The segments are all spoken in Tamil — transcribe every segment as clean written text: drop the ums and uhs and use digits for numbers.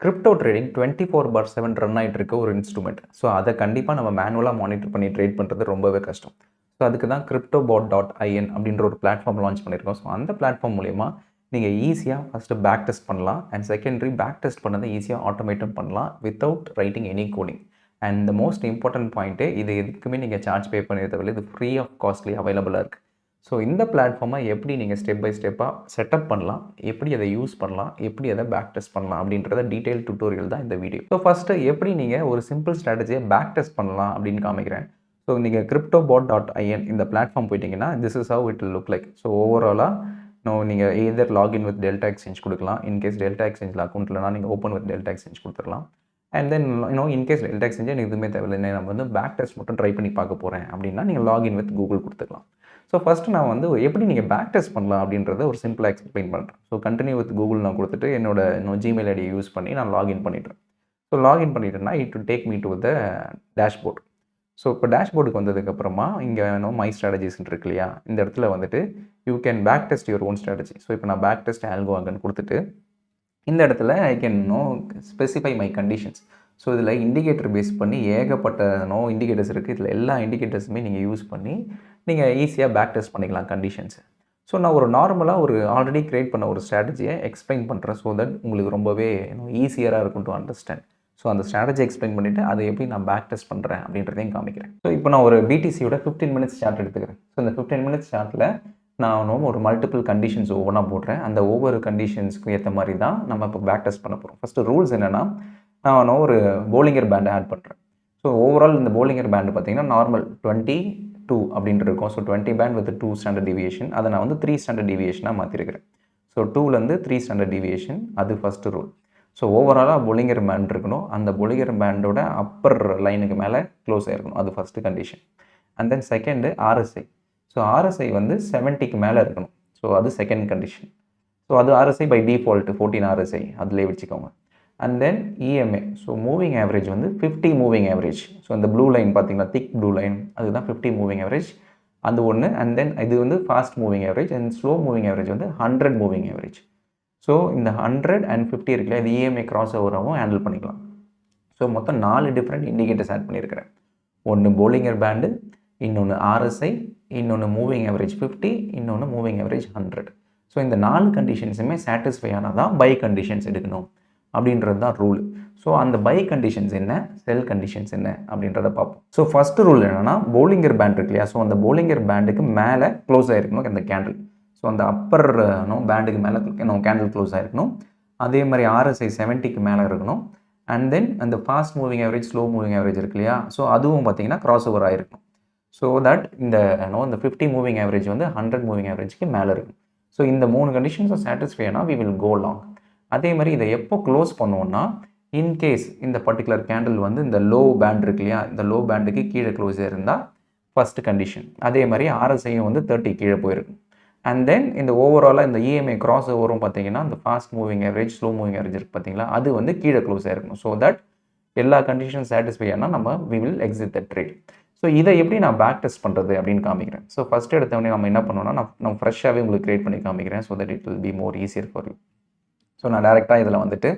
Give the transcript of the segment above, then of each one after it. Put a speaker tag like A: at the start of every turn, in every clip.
A: கிரிப்டோ ட்ரேடிங் 24/7 ரன் ஆகிட்டு இருக்க ஒரு இன்ஸ்ட்ருமெண்ட். ஸோ அதை கண்டிப்பாக நம்ம மேனுவலாக மானிட்டர் பண்ணி ட்ரேட் பண்ணுறது ரொம்பவே கஷ்டம். ஸோ அதுக்கு தான் cryptobot.in அப்படின்ற ஒரு பிளாட்ஃபார்ம் லான்ச் பண்ணியிருக்கோம். ஸோ அந்த பிளாட்ஃபார்ம் மூலிமா நீங்கள் ஈஸியாக ஃபஸ்ட்டு பேக் டெஸ்ட் பண்ணலாம். அண்ட் செகண்டரி பேக் டெஸ்ட் பண்ணதை ஈஸியாக ஆட்டோமேட்டும் பண்ணலாம் without writing any coding. And the most important point, இது எதுக்குமே நீங்கள் சார்ஜ் பே பண்ணி தேவையில்லை. இது ஃப்ரீ ஆஃப் காஸ்ட்லி அவைலபிளாக இருக்குது. ஸோ இந்த பிளாட்ஃபார்மை எப்படி நீங்கள் ஸ்டெப் பை ஸ்டெப்பாக செட்டப் பண்ணலாம், எப்படி அதை யூஸ் பண்ணலாம், எப்படி அதை பேக் டெஸ்ட் பண்ணலாம் அப்படின்றத டீட்டெயில் டியூட்டோரியல் தான் இந்த வீடியோ. ஸோ ஃபஸ்ட்டு எப்படி நீங்கள் ஒரு சிம்பிள் ஸ்ட்ராட்டஜியை பேக் டெஸ்ட் பண்ணலாம் அப்படின்னு காமிக்கிறேன். ஸோ நீங்கள் cryptobot.in இந்த பிளாட்ஃபார்ம் போயிட்டீங்கன்னா this is how it will look like. So ஓவராலாக நீங்கள் எதர் லாகின் வித் டெல்டா எக்ஸ்சேஞ்ச் கொடுக்கலாம். இன்கேஸ் டெல்டா எக்ஸ்சேஞ்சில் அக்கௌண்ட் இல்லைனா நீங்கள் ஓப்பன் வித் டெல்டா எக்ஸ்சேஞ்ச் கொடுத்துடலாம். And then in case delta exchange எனக்கு எதுவுமே தேவையில்லை, நம்ம வந்து பேக் டெஸ்ட் மட்டும் ட்ரை பண்ணி பார்க்க போகிறேன் அப்படின்னா நீங்கள் லாகின் வித் கூகுள் கொடுத்துக்கலாம். ஸோ ஃபஸ்ட்டு நான் வந்து எப்படி நீங்கள் பேக் டெஸ்ட் பண்ணலாம் அப்படின்றத ஒரு சிம்பிளாக எக்ஸ்பிளைன் பண்ணுறேன். ஸோ கண்டினியூ வித் கூகுள் நான் கொடுத்துட்டு என்னோட ஜிமெயில் ஐடியை யூஸ் பண்ணி நான் லாகின் பண்ணிடுறேன். ஸோ லாகின் பண்ணிட்டேன்னா it will take me to the dashboard. So இப்போ டேஷ்போர்டுக்கு வந்ததுக்கப்புறமா இங்கே மை ஸ்ட்ராட்டஜிஸ்ன்னு இருக்கு இல்லையா, இந்த இடத்துல வந்துட்டு you can back test your own strategy. So இப்போ நான் பேக் டெஸ்ட் ஆல்கோவாங்கன்னு கொடுத்துட்டு இந்த இடத்துல I can specify my conditions. So இதில் இண்டிகேட்டர் பேஸ் பண்ணி ஏகப்பட்ட இண்டிகேட்டர்ஸ் இருக்குது. இதில் எல்லா இண்டிகேட்டர்ஸுமே நீங்கள் யூஸ் பண்ணி நீங்கள் ஈஸியாக பேக் டெஸ்ட் பண்ணிக்கலாம் கண்டிஷன்ஸை. ஸோ நான் ஒரு நார்மலாக ஒரு ஆல்ரெடி க்ரியேட் பண்ண ஒரு ஸ்ட்ராட்டஜியை எக்ஸ்பிளைன் பண்ணுறேன். ஸோ தட் உங்களுக்கு ரொம்பவே ஈஸியராக இருக்கும் டு அண்டர்ஸ்டாண்ட். ஸோ அந்த ஸ்ட்ராட்டஜி எக்ஸ்பிளைன் பண்ணிவிட்டு அதை எப்படி நான் பேக் டெஸ்ட் பண்ணுறேன் அப்படின்றதையும் காமிக்கிறேன். ஸோ இப்போ நான் ஒரு பிடிசியோட 15 மினிட்ஸ் சார்ட் எடுத்துக்கிறேன். ஸோ இந்த 15 மினிட்ஸ் சார்ட்டில் நான் ஒரு மல்டிபிள் கண்டிஷன்ஸ் ஒவ்வொன்றா போடுறேன். அந்த ஒவ்வொரு கண்டிஷன்ஸ்க்கு ஏற்ற மாதிரி தான் நம்ம இப்போ பேக் டெஸ்ட் பண்ண போகிறோம். ஃபஸ்ட்டு ரூல்ஸ் என்னென்னா, நான் ஒரு போலிங்கர் பேண்டை ஆட் பண்ணுறேன். ஸோ ஓவரால் இந்த போலிங்கர் பேண்டு பார்த்தீங்கன்னா நார்மல் 22 அப்படின்ட்டு இருக்கும். So 20 band with 2 standard deviation, அதை நான் வந்து 3 ஸ்டாண்டர்ட் டிவியேஷனாக மாற்றிருக்கிறேன். ஸோ 2லேருந்து 3 ஸ்டாண்டர்ட் டிவியேஷன், அது ஃபஸ்ட்டு ரூல். ஸோ ஓவராலாக போலிங்கர் பேண்ட் இருக்கணும். அந்த போலிங்கர் பேண்டோட அப்பர் லைனுக்கு மேலே க்ளோஸ் ஆகிருக்கணும், அது first condition. And then second RSI. So RSI வந்து 70க்கு மேலே இருக்கணும். ஸோ அது செகண்ட் கண்டிஷன். ஸோ அது ஆர்எஸ்ஐ பை டிஃபால்ட்டு 14 ஆர்எஸ்ஐ அதிலே வச்சுக்கோங்க. And then EMA. So moving average வந்து 50 மூவிங் ஆவரேஜ். ஸோ இந்த ப்ளூ லைன் பார்த்தீங்கன்னா திக் ப்ளூ லைன், அதுதான் 50 மூவிங் ஆவரேஜ், அது ஒன்று. அண்ட் தென் இது வந்து fast moving average. And slow moving average வந்து 100 மூவிங் ஆவரேஜ். ஸோ இந்த 100 and 50 இருக்குல்ல, இது இஎம்ஏ கிராஸ் ஓவராகவும் ஹேண்டில் பண்ணிக்கலாம். ஸோ மொத்தம் 4 டிஃப்ரெண்ட் இண்டிகேட்டர்ஸ் ஆட் பண்ணியிருக்கிறேன். ஒன்று போலிங்கர் பேண்டு, இன்னொன்று ஆர்எஸ்ஐ, இன்னொன்று மூவிங் ஆவரேஜ் 50, இன்னொன்று மூவிங் ஆவரேஜ் 100. ஸோ இந்த 4 கண்டிஷன்ஸுமே சாட்டிஸ்ஃபை ஆனால் தான் பை கண்டிஷன்ஸ் எடுக்கணும் அப்படின்றது தான் ரூல். ஸோ அந்த பை கண்டிஷன்ஸ் என்ன, செல் கண்டிஷன்ஸ் என்ன அப்படின்றத பார்ப்போம். ஸோ ஃபஸ்ட்டு ரூல் என்னென்னா, போலிங்கர் பேண்ட் இருக்கு இல்லையா, ஸோ அந்த போலிங்கர் பேண்டுக்கு மேலே க்ளோஸ் ஆகிருக்கணும் அந்த கேண்டில். ஸோ அந்த அப்பர் பேண்டுக்கு மேலே கேண்டில் க்ளோஸ் ஆகிருக்கணும். அதே மாதிரி ஆர்எஸ்ஐ 70க்கு மேலே இருக்கணும். அண்ட் தென் அந்த fast moving average, slow moving average இருக்கு இல்லையா, ஸோ அதுவும் பார்த்தீங்கன்னா கிராஸ் ஓவர் ஆகிருக்கும். ஸோ தட் இந்த 50 மூவிங் ஆவரேஜ் வந்து 100 மூவிங் ஆவரேஜ்க்கு மேலே இருக்கும். ஸோ இந்த 3 கண்டிஷன்ஸும் சாட்டிஸ்ஃபை ஆனால் வி வில் கோ லாங். அதே மாதிரி இதை எப்போ க்ளோஸ் பண்ணுவோன்னா, இன்கேஸ் இந்த பர்டிகுலர் கேண்டில் வந்து இந்த லோ பேண்ட் இருக்கு இல்லையா, இந்த லோ பேண்டுக்கு கீழே க்ளோஸ் இருந்தால் ஃபஸ்ட்டு கண்டிஷன். அதே மாதிரி ஆர்எஸ்ஐயும் வந்து 30 கீழே போயிருக்கும். அண்ட் தென் இந்த ஓவராலாக இந்த இஎம்ஐ கிராஸ் ஓவரும் பார்த்தீங்கன்னா இந்த fast moving average, slow moving average இருக்குது பார்த்தீங்களா, அது வந்து கீழே க்ளோஸ் ஆகிருக்கும். ஸோ தட் எல்லா கண்டிஷனும் சாட்டிஸ்ஃபை ஆனால் நம்ம we will exit the trade. So இதை எப்படி நான் பேக் டெஸ்ட் பண்ணுறது அப்படின்னு காமிக்கிறேன். ஸோ ஃபஸ்ட் எடுத்தவொடனே நம்ம என்ன பண்ணோம்னா, நான் ஃப்ரெஷ்ஷாகவே உங்களுக்கு க்ரியேட் பண்ணி காமிக்கிறேன். So that it will be more easier for you. So நான் டேரெக்டாக இதில் வந்துட்டு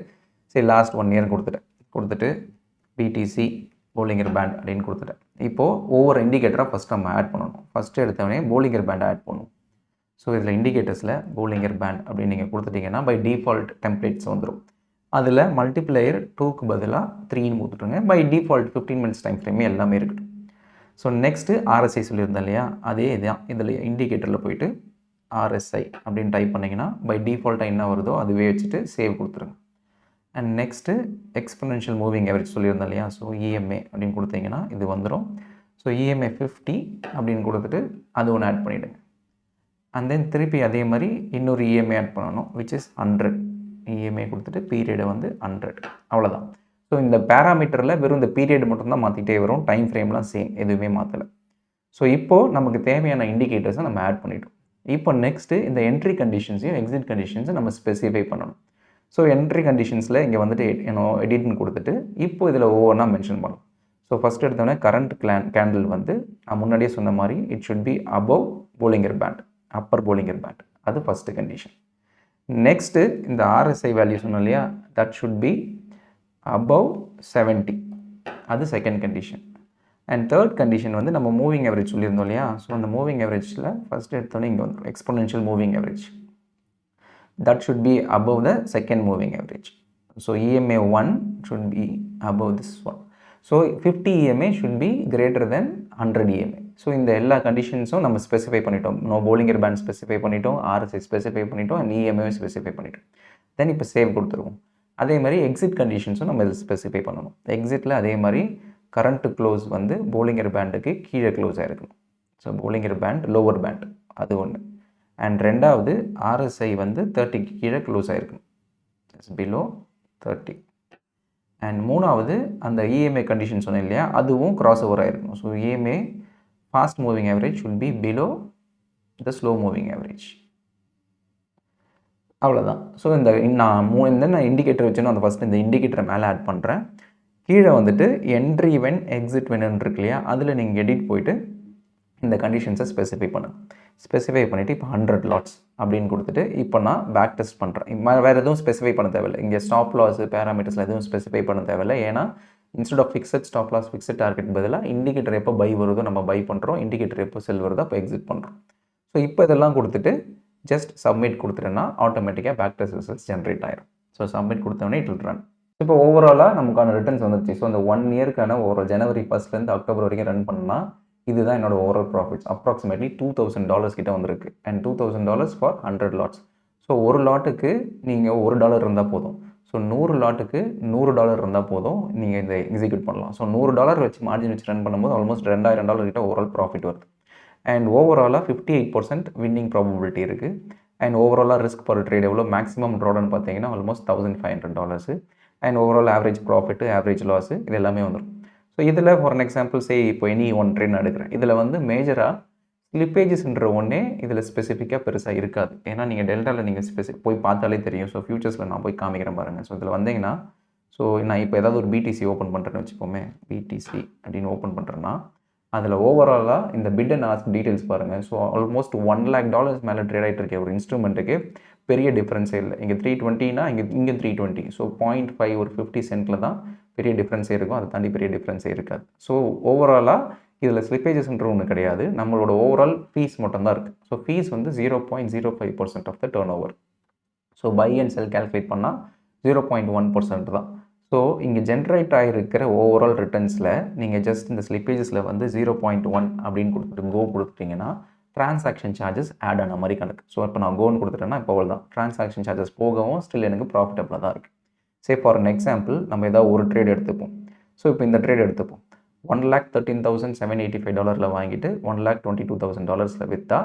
A: சரி லாஸ்ட் 1 இயர் கொடுத்துட்டு பிடிசி போலிங்கர் பேண்ட் அப்படின்னு கொடுத்துட்டேன். இப்போது ஒவ்வொரு இண்டிகேட்டராக ஃபஸ்ட் நம்ம ஆட் பண்ணணும். ஃபஸ்ட்டு எடுத்தவொடனே போலிங்கர் பேண்டை ஆட் பண்ணணும். ஸோ இதில் இண்டிகேட்டர்ஸில் போலிங்கர் பேண்ட் அப்படின்னு நீங்கள் கொடுத்துட்டிங்கன்னா பை டிஃபால்ட் டெம்ப்ளேட்ஸ் வந்துடும். அதில் மல்டிப்ளையர் 2க்கு பதிலாக 3ன்னு கொடுத்துட்டுருங்க. பை டிஃபால்ட் 15 மினிட்ஸ் டைம் ஃப்ரேமே எல்லாமே இருக்கட்டும். ஸோ நெக்ஸ்ட்டு ஆர்எஸ்ஐ சொல்லியிருந்தேன் இல்லையா, அதே இதுதான். இதில் இண்டிகேட்டரில் போய்ட்டு ஆர்எஸ்ஐ அப்படின்னு டைப் பண்ணிங்கன்னா பை டிஃபால்ட்டாக என்ன வருதோ அதுவே வச்சுட்டு சேவ் கொடுத்துருங்க. And next exponential moving average சொல்லியிருந்தேன் இல்லையா, ஸோ இஎம்ஏ அப்படின்னு கொடுத்தீங்கன்னா இது வந்துடும். ஸோ இஎம்ஏ 50 அப்படின்னு கொடுத்துட்டு அது ஒன்று ஆட் பண்ணிவிடுங்க. அண்ட் தென் திருப்பி அதே மாதிரி இன்னொரு இஎம்ஐ ஆட் பண்ணணும், விச் இஸ் 100. இஎம்ஐ கொடுத்துட்டு பீரியடை வந்து 100, அவ்வளோதான். ஸோ இந்த பேராமீட்டரில் வெறும் இந்த பீரியட் மட்டும்தான் மாற்றிக்கிட்டே வரும், டைம் ஃப்ரேம்லாம் சேம், எதுவுமே மாற்றலை. ஸோ இப்போது நமக்கு தேவையான இண்டிகேட்டர்ஸை நம்ம ஆட் பண்ணிட்டோம். இப்போ நெக்ஸ்ட்டு இந்த என்ட்ரி கண்டிஷன்ஸையும் எக்ஸிட் கண்டிஷன்ஸை நம்ம ஸ்பெசிஃபை பண்ணணும். ஸோ என்ட்ரி கண்டிஷன்ஸில் இங்கே வந்துட்டு எடிட்னு கொடுத்துட்டு இப்போ இதில் ஒவ்வொன்றா மென்ஷன் பண்ணணும். ஸோ ஃபஸ்ட் எடுத்தோடனே கரண்ட் கேண்டில் வந்து நான் முன்னாடியே சொன்ன மாதிரி it should be above Bollinger band, upper Bollinger band, அது ஃபஸ்ட்டு கண்டிஷன். நெக்ஸ்ட்டு இந்த ஆர்எஸ்ஐ வேல்யூ சொன்னோம் இல்லையா, தட் ஷுட் பி above 70, அது second condition. And third condition வந்து நம்ம மூவிங் ஆவரேஜ் சொல்லியிருந்தோம் இல்லையா? ஸோ அந்த மூவிங் ஆவரேஜில் ஃபஸ்ட் எடுத்தோன்னே இங்கே வந்துடும் exponential moving average. That should be above the second moving average. So EMA 1 should be above this one. So 50 EMA should be greater than 100 EMA. So இந்த எல்லா கண்டிஷன்ஸும் நம்ம ஸ்பெசிஃபை பண்ணிட்டோம். போலிங்கர் பேண்ட் ஸ்பெசிஃபை பண்ணிட்டோம், RSI ஸ்பெசிஃபை பண்ணிட்டோம், அண்ட் EMA ஸ்பெசிஃபை பண்ணிட்டோம். தென் இப்போ சேவ் கொடுத்துருவோம். அதே மாதிரி எக்ஸிட் கண்டிஷன்ஸும் நம்ம இதில் ஸ்பெசிஃபை பண்ணணும். எக்ஸிட்டில் அதே மாதிரி கரண்ட் க்ளோஸ் வந்து போலிங்கர் பேண்டுக்கு கீழே க்ளோஸ் ஆகிருக்கணும். So Bollinger band lower band அது ஒன்று. அண்ட் ரெண்டாவது RSI வந்து 30க்கு கீழே க்ளோஸ் ஆகிருக்கணும், இட்ஸ் பிலோ 30. அண்ட் மூணாவது அந்த EMA கண்டிஷன் சொன்னேன் இல்லையா, அதுவும் கிராஸ் ஓவர் ஆகிருக்கணும். So EMA fast moving average should be below the slow moving average. அவ்வளோதான். ஸோ இந்த நான் இண்டிகேட்டர் வச்சுன்னு அந்த ஃபஸ்ட்டு இந்த இண்டிகேட்டரை மேலே ஆட் பண்ணுறேன். கீழே வந்துட்டு என்ட்ரி வென் எக்ஸிட் வென்னு இருக்கு இல்லையா, அதில் நீங்கள் எடிட் போயிட்டு இந்த கண்டிஷன்ஸை ஸ்பெசிஃபை பண்ணுங்கள். ஸ்பெசிஃபை பண்ணிவிட்டு இப்போ 100 லாட்ஸ் அப்படின்னு கொடுத்துட்டு இப்போ நான் பேக் டெஸ்ட் பண்ணுறேன். வேறு எதுவும் ஸ்பெசிஃபை பண்ண தேவையில்லை. இங்கே ஸ்டாப் லாஸ் பேராமீட்டர்ஸில் எதுவும் ஸ்பெசிஃபை பண்ண தேவையில்லை. ஏன்னா instead of fixed stop loss fixed target பதிலாக இண்டிகேட்டர் எப்போ பை வருதோ நம்ம பை பண்ணுறோம், இண்டிகேட்டர் எப்போ செல் வருதோ அப்போ எக்ஸிட் பண்ணுறோம். ஸோ இப்போ இதெல்லாம் கொடுத்துட்டு ஜஸ்ட் சப்மிட் கொடுத்துட்டேன்னா ஆட்டோமேட்டிக்காக பேக் டெஸ்ட் ரிசல்ட்ஸ் ஜென்ரேட் ஆயிரும். ஸோ சப்மிட் கொடுத்தோடனே இட் வில் ரன். இப்போ ஓவராலாக நமக்கான ரிட்டர்ன்ஸ் வந்துருச்சு. ஸோ அந்த 1 இயர்க்கான ஒரு ஜனவரி 1 அக்டோபர் வரைக்கும் ரன் பண்ணால் இதுதான் என்னோட ஓவரால் ப்ராஃபிட்ஸ். அப்ராக்சிமேட்லி $2,000 கிட்ட வந்திருக்கு. And $2,000 for 100 lots. ஸோ ஒரு லாட்டுக்கு நீங்கள் $1 இருந்தால் போதும். ஸோ 100 லாட்டுக்கு $100 இருந்தால் போதும், நீங்கள் இதை எக்ஸிக்யூட் பண்ணலாம். ஸோ $100 வச்சு மார்ஜின் வச்சு ரன் பண்ணும்போது ஆல்மோஸ்ட் $2,000 கிட்ட ஓவரால் ப்ராஃபிட் வருது. அண்ட் ஓவராலாக 58% வின்னிங் ப்ராபபிலிட்டி இருக்குது. அண்ட் ஓவராலாக ரிஸ்க் பர் ட்ரேட் எவ்வளோ மேக்ஸிமம் ட்ராடன்னு பார்த்தீங்கன்னா almost $1,500. And overall average profit, average loss இது எல்லாமே வந்துடும். ஸோ இதில் ஃபார் அன் எக்ஸாம்பிள் இப்போ எனி ஒன் ட்ரேட் நான் எடுக்கிறேன். இதில் வந்து மேஜராக ஸ்லிப்பேஜஸ்ன்ற ஒன்றே இதில் ஸ்பெசிஃபிக்காக பெருசாக இருக்காது. ஏன்னா நீங்கள் டெல்டாவில் நீங்கள் போய் பார்த்தாலே தெரியும். ஸோ ஃபியூச்சர்ஸில் நான் போய் காமிக்கிறேன் பாருங்கள். ஸோ இதில் வந்தீங்கன்னா ஸோ நான் இப்போ ஏதாவது ஒரு BTC ஓப்பன் பண்ணுறேன்னு வச்சுக்கோமே, BTC அப்படின்னு ஓப்பன் பண்ணுறேன்னா அதில் ஓவராலாக இந்த பிட் அண்ட் ஆஸ்க் டீட்டெயில்ஸ் பாருங்கள். ஸோ ஆல்மோஸ்ட் $1 lakh மேலே ட்ரேட் ஆகிட்டு இருக்க ஒரு இன்ஸ்ட்ருமெண்ட்டுக்கு பெரிய டிஃப்ரென்ஸே இல்லை. இங்கே 320னா இங்கே 320. ஸோ 0.5 ஒரு 50 சென்ட்டில் தான் பெரிய டிஃப்ரென்ஸே இருக்கும். அதை தாண்டி பெரிய டிஃப்ரென்ஸே இருக்காது. ஸோ ஓவராலாக இதில் ஸ்லிப்பேஜஸ்ன்ற ஒன்று கிடையாது. நம்மளோட ஓவரால் ஃபீஸ் மட்டும்தான் இருக்குது. ஸோ ஃபீஸ் வந்து 0.05% of the turnover. So buy and sell calculate பண்ணால் 0.1% தான். ஸோ இங்கே ஜென்ரேட் ஆகிருக்கிற ஓவரால் ரிட்டர்ன்ஸில் நீங்கள் ஜஸ்ட் இந்த ஸ்லிப்பேஜஸில் வந்து 0.1 அப்படின்னு கொடுத்துட்டு கோ கொடுத்துட்டிங்கன்னா டிரான்சாக்ஷன் சார்ஜஸ் ஆட் ஆன மாதிரி கணக்கு. ஸோ இப்போ நான் கோன்னு கொடுத்துட்டேன்னா இப்போ அவ்வளோ தான், டிரான்சாக்ஷன் சார்ஜஸ் போகவும் ஸ்டில் எனக்கு ப்ராஃபிட்டபிளாக தான் இருக்குது. சே ஃபார் அன் எக்ஸாம்பிள் நம்ம ஏதாவது ஒரு ட்ரேட் எடுத்துப்போம். ஸோ இப்போ இந்த ட்ரேட் எடுத்துப்போம். $1,13,785 வாங்கிட்டு $1,22,000 விற்றா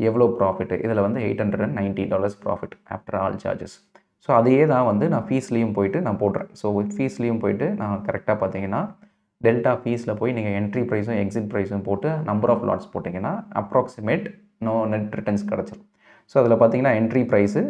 A: எவ்வளோ ப்ராஃபிட்டு? இதில் வந்து $890 profit after all charges. So அதையே தான் வந்து நான் ஃபீஸ்லேயும் போயிட்டு நான் போடுறேன். ஸோ ஃபீஸ்லேயும் போயிட்டு நான் கரெக்டாக பார்த்தீங்கன்னா டெல்டா ஃபீஸில் போய் நீங்கள் என்ட்ரி ப்ரைஸும் எக்ஸிட் ப்ரைஸும் போட்டு நம்பர் ஆஃப் லாட்ஸ் போட்டிங்கன்னா அப்ராக்சிமேட் நெட் ரிட்டர்ன்ஸ் கிடச்சிடும். ஸோ அதில் பார்த்தீங்கன்னா entry price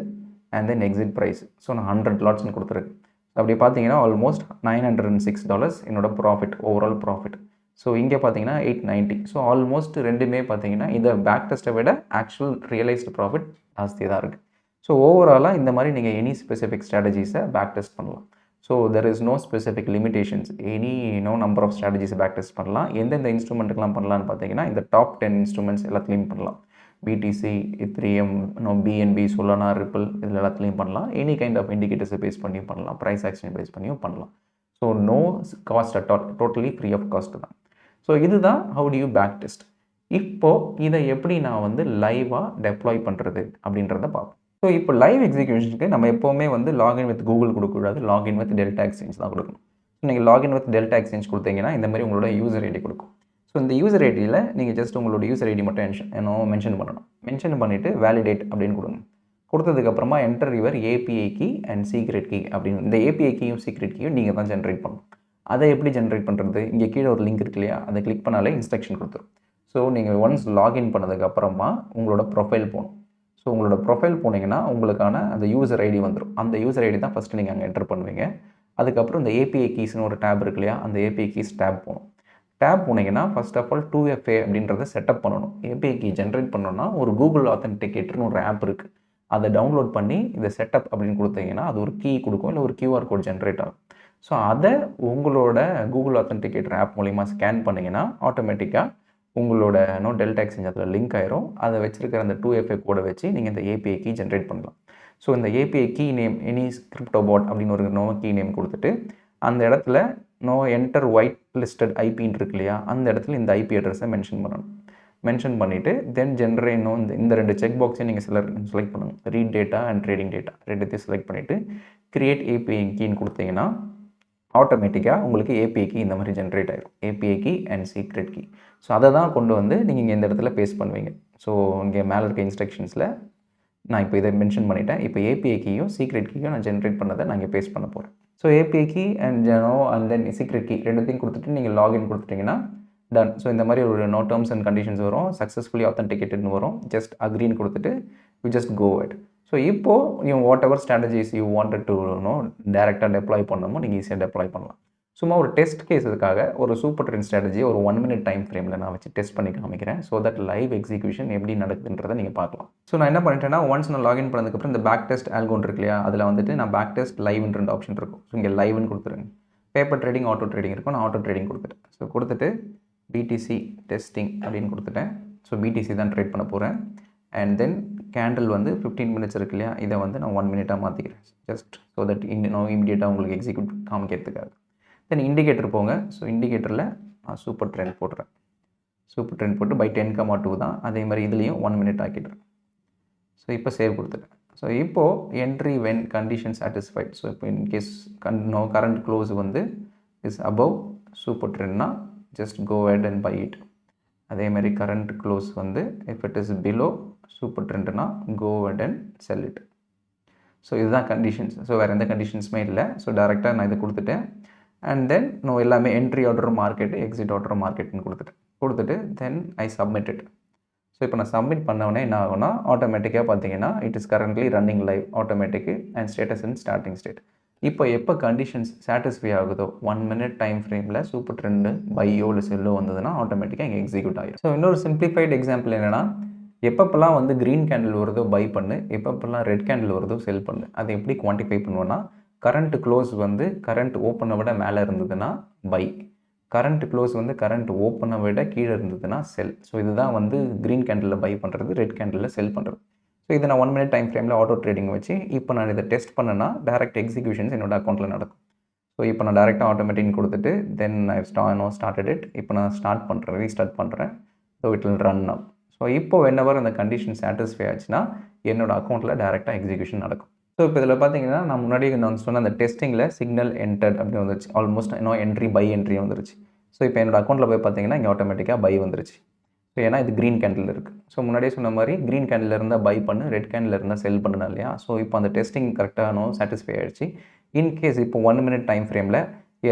A: and then exit price. So நான் 100 லாட்ஸ்னு கொடுத்துருக்கு. அப்படி பார்த்தீங்கன்னா ஆல்மோஸ்ட் $906 என்னோட ப்ராஃபிட், ஓவரால் ப்ராஃபிட். ஸோ இங்கே பார்த்தீங்கன்னா 890. ஸோ ஆல்மோஸ்ட் ரெண்டுமே பார்த்தீங்கன்னா இதை பேக் டெஸ்ட்டை விட ஆக்சுவல் ரியலைஸ்டு ப்ராஃபிட் ஜாஸ்தியாக தான் இருக்குது. ஸோ ஓவராலாக இந்த மாதிரி நீங்கள் எனி ஸ்பெசிஃபிக் ஸ்ட்ராட்டஜிஸை பேக் டெஸ்ட் பண்ணலாம். So there is no specific limitations, any number of ஸ்ட்ராட்டஜிஸை பேக் டெஸ்ட் பண்ணலாம். எந்தெந்த இன்ஸ்ட்ருமெண்ட்டுக்கெலாம் பண்ணலான்னு பார்த்தீங்கன்னா இந்த டாப் 10 இன்ஸ்ட்ருமெண்ட்ஸ் எல்லாத்துலேயும் பண்ணலாம். BTC, Ethereum, BNB, Solana, Ripple இதில் எல்லாத்துலேயும் பண்ணலாம். எனி கைண்ட் ஆஃப் இண்டிகேட்டர்ஸை பேஸ் பண்ணியும் பண்ணலாம், ப்ரைஸ் ஆக்ஷன் பேஸ் பண்ணியும் பண்ணலாம். So no cost at all, totally free of cost தான். ஸோ இதுதான் how do you back test. இப்போது இதை எப்படி நான் வந்து லைவாக டெப்ளாய் பண்ணுறது அப்படின்றத பார்ப்போம். ஸோ இப்போ லைவ் எக்ஸிக்யூஷனுக்கு நம்ம எப்போவுமே வந்து லாகின் வித் கூகுள் கொடுக்கக்கூடாது, லாகின் வித் டெல்டா எக்ஸ்சேஞ்ச் தான் கொடுக்கணும். ஸோ நீங்கள் லாகின் வித் டெல்டா எக்ஸ்சேஞ்ச் கொடுத்தீங்கன்னா இந்த மாதிரி உங்களோட யூசர் ஐடி கொடுக்கும். ஸோ இந்த யூசர் ஐடியில் நீங்கள் ஜஸ்ட் உங்களோட யூசர் ஐடி மட்டும் மென்ஷன் பண்ணணும். மென்ஷன் பண்ணிவிட்டு வேலிடேட் அப்படின்னு கொடுங்க. கொடுத்ததுக்கப்புறமா enter your API key and secret key அப்படின்னு. இந்த API கீயும் சீக்ரெட் கீயும் நீங்கள் தான் ஜென்ரேட் பண்ணணும். அதை எப்படி ஜென்ரேட் பண்ணுறது? இங்கே கீழே ஒரு லிங்க் இருக்கு இல்லையா, அதை கிளிக் பண்ணாலே இன்ஸ்ட்ரக்ஷன் கொடுத்துரும். ஸோ நீங்கள் ஒன்ஸ் லாகின் பண்ணதுக்கப்புறமா உங்களோட ப்ரொஃபைல் போகணும். ஸோ உங்களோட ப்ரொஃபைல் போனீங்கன்னா உங்களுக்கான அந்த யூசர் ஐடி வந்துடும். அந்த யூசர் ஐடி தான் ஃபஸ்ட்டு நீங்கள் அங்கே என்டர் பண்ணுவீங்க. அதுக்கப்புறம் இந்த API கீஸ்னு ஒரு டேப் இருக்கு இல்லையா, அந்த API கீஸ் டேப் போகணும். டேப் போனீங்கன்னா ஃபர்ஸ்ட் ஆஃப் ஆல் 2FA அப்படின்றத செட்டப் பண்ணணும். API கீ ஜென்ரேட் பண்ணணும்னா ஒரு கூகுள் ஆத்தென்டிகேட்டர்னு ஒரு ஆப் இருக்குது, அதை டவுன்லோட் பண்ணி இதை செட்டப் அப்படின்னு கொடுத்தீங்கன்னா அது ஒரு கீ கொடுக்கும், இல்லை ஒரு QR கோட் ஜென்ரேட் ஆகும். ஸோ அதை உங்களோட கூகுள் ஆத்தென்டிகேட்டர் ஆப் மூலிமா ஸ்கேன் பண்ணிங்கன்னா ஆட்டோமேட்டிக்காக உங்களோட டெல்டா எக்ஸ்சேஞ்ச் அதில் லிங்க் ஆயிரும். அதை வச்சிருக்கிற அந்த 2FA கோடை வச்சு நீங்கள் இந்த ஏபிஐ கீ ஜென்ரேட் பண்ணலாம். ஸோ இந்த API key name any crypto bot அப்படின்னு ஒரு கீ நேம் கொடுத்துட்டு அந்த இடத்துல என்டர் ஒயிட் லிஸ்டட் ஐபின்னு இருக்கு இல்லையா, அந்த இடத்துல இந்த ஐபி அட்ரஸை மென்ஷன் பண்ணணும். மென்ஷன் பண்ணிவிட்டு தென் ஜென்ரேட் இந்த 2 செக் பாக்ஸையும் நீங்கள் செலக்ட் பண்ணுங்கள். Read data and trading data ரெண்டுத்தையும் செலக்ட் பண்ணிவிட்டு கிரியேட் ஏபிஐ கீன்னு கொடுத்தீங்கன்னா ஆட்டோமேட்டிக்காக உங்களுக்கு ஏபிஐ கீ இந்த மாதிரி ஜென்ரேட் ஆகிடும். API key and secret key. So அதை தான் கொண்டு வந்து நீங்கள் இங்கே இந்த இடத்துல பேஸ்ட் பண்ணுவீங்க. ஸோ இங்கே மேலே இருக்க இன்ஸ்ட்ரக்ஷன்ஸில் நான் இப்போ இதை மென்ஷன் பண்ணிட்டேன். இப்போ ஏபிஐ கீயும் சீக்ரெட் கீயும் நான் ஜென்ரேட் பண்ணதை நான் இங்கே பேஸ்ட் பண்ண போகிறேன். So API key and then secret key ரெண்டுத்தையும் கொடுத்துட்டு நீங்கள் லாகின் கொடுத்துட்டிங்கன்னா டன். ஸோ இந்த மாதிரி ஒரு டேர்ம்ஸ் அண்ட் கண்டிஷன்ஸ் வரும். சக்ஸஸ்ஃபுல்லி ஆத்தென்டிகேட்டட்னு வரும். ஜஸ்ட் அக்ரின்னு கொடுத்துட்டு you just go it. So இப்போது நீங்கள் whatever strategies you wanted to டேரெக்டாக டெப்ளாய் பண்ணணுமோ நீங்கள் ஈஸியாக டெப்ளாய் பண்ணலாம். சும்மா ஒரு டெஸ்ட் கேஸுக்காக ஒரு சூப்பர் ட்ரெண்ட் ஸ்ட்ராட்டஜி ஒரு 1 minute டைம் ஃப்ரேமில் நான் வச்சு டெஸ்ட் பண்ணி காமிக்கிறேன். ஸோ தட் லைவ் எக்ஸிக்யூஷன் எப்படி நடக்குதுன்றதை நீங்கள் பார்க்கலாம். ஸோ நான் என்ன பண்ணிட்டேன்னா ஒன்ஸ் நான் லாகின் பண்ணதுக்கப்புறம் இந்த பேக் டெஸ்ட் ஆல்கோன் இருக்கு இல்லையா, அதில் வந்துட்டு நான் பேக் டெஸ்ட் லைவ்ன்ற ஆப்ஷன் இருக்கும். ஸோ இங்கே லைவ்னு கொடுத்துருங்க. பேப்பர் ட்ரேடிங் ஆட்டோ ட்ரேடிங் இருக்கும். நான் ஆட்டோ ட்ரேடிங் கொடுத்துட்டேன். ஸோ கொடுத்துட்டு பிடிசி டெஸ்டிங் அப்படின்னு கொடுத்துட்டேன். ஸோ பிடிசி தான் ட்ரேட் பண்ண போகிறேன். அண்ட் தென் கேண்டில் வந்து 15 minutes இருக்கு இல்லையா, இதை வந்து நான் 1 minute மாற்றிக்கிறேன். ஜஸ்ட் ஸோ தட் இமீடியட்டாக உங்களுக்கு எக்ஸிக்யூட் காமிக்கிறதுக்காக. தென் இண்டிகேட்டர் போங்க. ஸோ இண்டிகேட்டரில் நான் சூப்பர் ட்ரெண்ட் போடுறேன். சூப்பர் ட்ரெண்ட் போட்டு பை 10,2 தான். அதே மாதிரி இதுலேயும் 1 minute ஆக்கிடுறேன். ஸோ இப்போ சேவ் கொடுத்துட்டேன். ஸோ இப்போது entry when condition satisfied. So இப்போ இன்கேஸ் கரண்ட் க்ளோஸ் வந்து இஸ் அபவ் சூப்பர் ட்ரெண்ட்னா just go ahead and buy it. அதே மாதிரி கரண்ட் க்ளோஸ் வந்து if it is below super ட்ரெண்ட்னா go ahead and sell it. So இதுதான் கண்டிஷன்ஸ். ஸோ வேறு எந்த கண்டிஷன்ஸுமே இல்லை. ஸோ டேரெக்டாக நான் இதை கொடுத்துட்டேன். அண்ட் தென் எல்லாமே entry order market, exit order மார்க்கெட்னு கொடுத்துட்டு then I submit it. So இப்போ நான் சப்மிட் பண்ணவொடனே என்ன ஆகும்னா ஆட்டோமேட்டிக்காக பார்த்தீங்கன்னா it is currently running live ஆட்டோமேட்டிக்கு and status in starting state. இப்போ எப்போ கண்டிஷன்ஸ் சாட்டிஸ்ஃபை ஆகுதோ 1 minute டைம் ஃப்ரேமில் சூப்பர் ட்ரெண்டு பையோ இல்லை செல்லோ வந்ததுன்னா ஆட்டோமேட்டிக்காக இங்கே எக்ஸிக்யூட் ஆகிடும். ஸோ இன்னொரு சிம்பிளிஃபைட் எக்ஸாம்பிள் என்னென்னா எப்பப்பெல்லாம் வந்து க்ரீன் கேண்டில் வருதோ பை பண்ணு, எப்பப்பெல்லாம் ரெட் கேண்டில் வருதோ செல் பண்ணு. அதை எப்படி குவான்டிஃபை பண்ணுவோன்னா கரண்ட் க்ளோஸ் வந்து கரண்ட் ஓப்பனை விட மேலே இருந்ததுன்னா பை, கரண்ட் க்ளோஸ் வந்து கரண்ட் ஓப்பனை விட கீழே இருந்ததுன்னா செல். ஸோ இதுதான் வந்து க்ரீன் கேண்டிலில் பை பண்ணுறது, ரெட் கேண்டிலில் செல் பண்ணுறது. ஸோ இதை நான் 1 minute டைம் ஃப்ரேமில் ஆட்டோ ட்ரேடிங் வச்சு இப்போ நான் இதை டெஸ்ட் பண்ணேன்னா டேரெக்ட் எக்ஸிக்யூஷன்ஸ் என்னோட அக்கௌண்ட்டில் நடக்கும். ஸோ இப்போ நான் டேரெக்டாக ஆட்டோமேட்டிக் கொடுத்துட்டு தென் ஐ ஸ்டார்டட் இட். இப்போ நான் ஸ்டார்ட் பண்ணுறேன், ரீஸ்டார்ட் பண்ணுறேன். So it will run up. So இப்போ வென்னவர் அந்த கண்டிஷன் சாட்டிஸ்ஃபை ஆச்சுன்னா என்னோட அக்கௌண்ட்டில் டேரெக்டாக எக்ஸிக்யூஷன் நடக்கும். ஸோ இப்போ இதில் பார்த்தீங்கன்னா நான் முன்னாடி நான் சொன்ன அந்த டெஸ்டிங்கில் சிக்னல் என்டர்ட் அப்படின்னு வந்துருச்சு. ஆல்மோஸ்ட் என்ட்ரி பை என்ட்ரி வந்துருச்சு. ஸோ இப்போ என்னோட அக்கௌண்ட்டில் போய் பார்த்தீங்கன்னா இங்கே ஆட்டோமேட்டிக்காக பை வந்துருச்சு. ஸோ ஏன்னா இது க்ரீன் கேண்டில் இருக்குது. ஸோ முன்னாடியே சொன்ன மாதிரி க்ரீன் கேண்டில் இருந்தால் பை பண்ணு, ரெட் கேண்டில் இருந்தால் செல் பண்ணுனா இல்லையா. ஸோ இப்போ அந்த டெஸ்டிங் கரெக்டாக சாட்டிஸ்ஃபை ஆகிடுச்சு. இன்கேஸ் இப்போ 1 minute டைம் ஃப்ரேமில்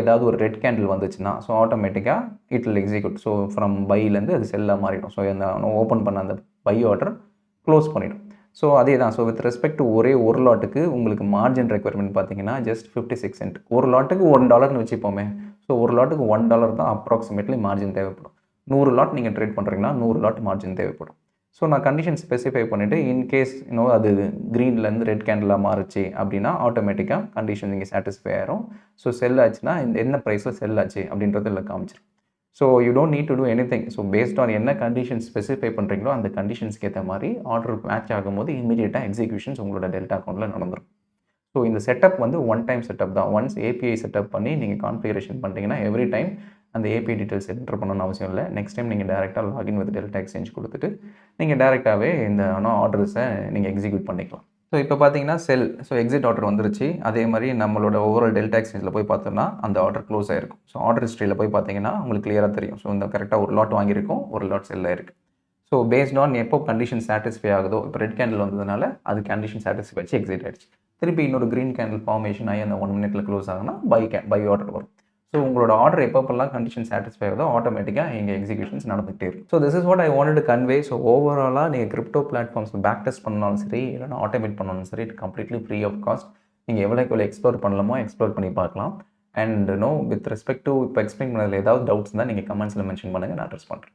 A: ஏதாவது ஒரு ரெட் கேண்டில் வந்துச்சுன்னா ஸோ ஆட்டோமேட்டிக்காக it will execute. So from பைலேருந்து அது செல்லாக மாறிடும். ஸோ அந்த ஓப்பன் பண்ண அந்த பை ஆர்டர் க்ளோஸ் பண்ணிவிடும். ஸோ அதே தான். ஸோ வித் ரெஸ்பெக்ட் டு ஒரே ஒரு லாட்டுக்கு உங்களுக்கு மார்ஜின் ரெக்யர்மெண்ட் பார்த்தீங்கன்னா ஜஸ்ட் 56 cents. ஒரு லாட்டுக்கு $1 வச்சுப்போமே. ஸோ ஒரு லாட்டுக்கு $1 தான் அப்ராக்சிமேட்லி மார்ஜின் தேவைப்படும். 100 லாட் நீங்கள் ட்ரேட் பண்ணுறீங்கன்னா 100 லாட் மார்ஜின் தேவைப்படும். ஸோ நான் கண்டிஷன் ஸ்பெசிஃபை பண்ணிவிட்டு இன்கேஸ் அது க்ரீன்லேருந்து ரெட் கேண்டிலாக மாறுச்சு அப்படின்னா ஆட்டோமேட்டிக்காக கண்டிஷன் நீங்கள் சாட்டிஸ்ஃபை ஆயிரும். ஸோ செல் ஆச்சுன்னா என்ன ப்ரைஸில் செல் ஆச்சு அப்படின்றது இல்லை காமிச்சிடும். So you don't need to do anything. So based on என்ன கண்டிஷன் ஸ்பெசிஃபை பண்ணுறீங்களோ அந்த கண்டிஷன்ஸ்க்கு ஏற்ற மாதிரி ஆர்டர் மேட்ச் ஆகும்போது இமீடியட்டாக எக்ஸிக்யூஷன்ஸ் உங்களோட டெல்டா அக்கௌண்ட்டில் நடந்துடும். ஸோ இந்த செட்டப் வந்து ஒன் டைம் செட்டப் தான். ஒன்ஸ் ஏபிஐ செட்டப் பண்ணி நீங்கள் கான்ஃபிகரேஷன் பண்ணிட்டீங்கன்னா எவ்ரி டைம் அந்த ஏபிஐ டீட்டெயில்ஸ் என்டர் பண்ணணும்னு அவசியம் இல்லை. நெக்ஸ்ட் டைம் நீங்கள் டேரெக்டாக லாகின் வித் டெல்டா எக்ஸ்சேஞ்ச் கொடுத்துட்டு நீங்கள் டேரெக்டாகவே இந்த ஆர்டர்ஸை நீங்கள் எக்ஸிக்யூட் பண்ணிக்கலாம். ஸோ இப்போ பார்த்தீங்கன்னா செல், ஸோ எக்ஸிட் ஆர்டர் வந்துருச்சு. அதே மாதிரி நம்மளோட ஓவரால் டெல்டா எக்ஸ்சேஞ்சில் போய் பார்த்தோம்னா அந்த ஆர்டர் க்ளோஸ் ஆகிருக்கும். ஸோ ஆர்டர் ஹிஸ்ட்ரியில் போய் பார்த்தீங்கன்னா உங்களுக்கு கிளியராக தெரியும். ஸோ இந்த கரெக்டாக ஒரு லாட் வாங்கியிருக்கும், ஒரு லாட் செல் ஆயிருக்கு. ஸோ பேஸ்ட் ஆன் எப்போ கண்டிஷன் சாட்டிஸ்ஃபை ஆகுதோ, இப்போ ரெட் கேண்டில் வந்ததுனால அது கண்டிஷன் சாட்டிஸ்ஃபை வச்சு எக்ஸிட் ஆகிடுச்சு. திருப்பி இன்னொரு க்ரீன் கேண்டில் ஃபார்மேஷன் ஆகி அந்த 1 minute க்ளோஸ் ஆகுனா பை ஆர்டர் வரும். ஸோ உங்களோட ஆர்டர் எப்பப்பெல்லாம் கண்டிஷன் சாட்டிஸ்ஃபை ஆகுதோ ஆட்டோமேட்டிக்காக எங்கள் எக்ஸிக்யூஷன்ஸ் நடந்துகிட்டே இருக்கும். So this is what I wanted to convey. So ஓவராலாக நீங்கள் கிரிப்டோ பிளாட்ஃபார்ம்ஸ் பேக் டெஸ்ட் பண்ணாலும் சரி, இல்லைனா ஆட்டோமேட் பண்ணாலும் சரி, it completely free of cost. நீங்கள் எவ்வளோ எக்ஸ்ப்ளோர் பண்ணலாமோ எக்ஸ்ப்ளோர் பண்ணி பார்க்கலாம். அண்ட் வித் ரெஸ்பெக்ட் டு இப்போ எக்ஸ்பிளைன் பண்ணதில் ஏதாவது டவுட்ஸ் இருந்தால் நீங்கள் கமெண்ட்ஸில் மென்ஷன் பண்ணுங்கள், நான் அட்ரஸ் பண்ணுறேன்.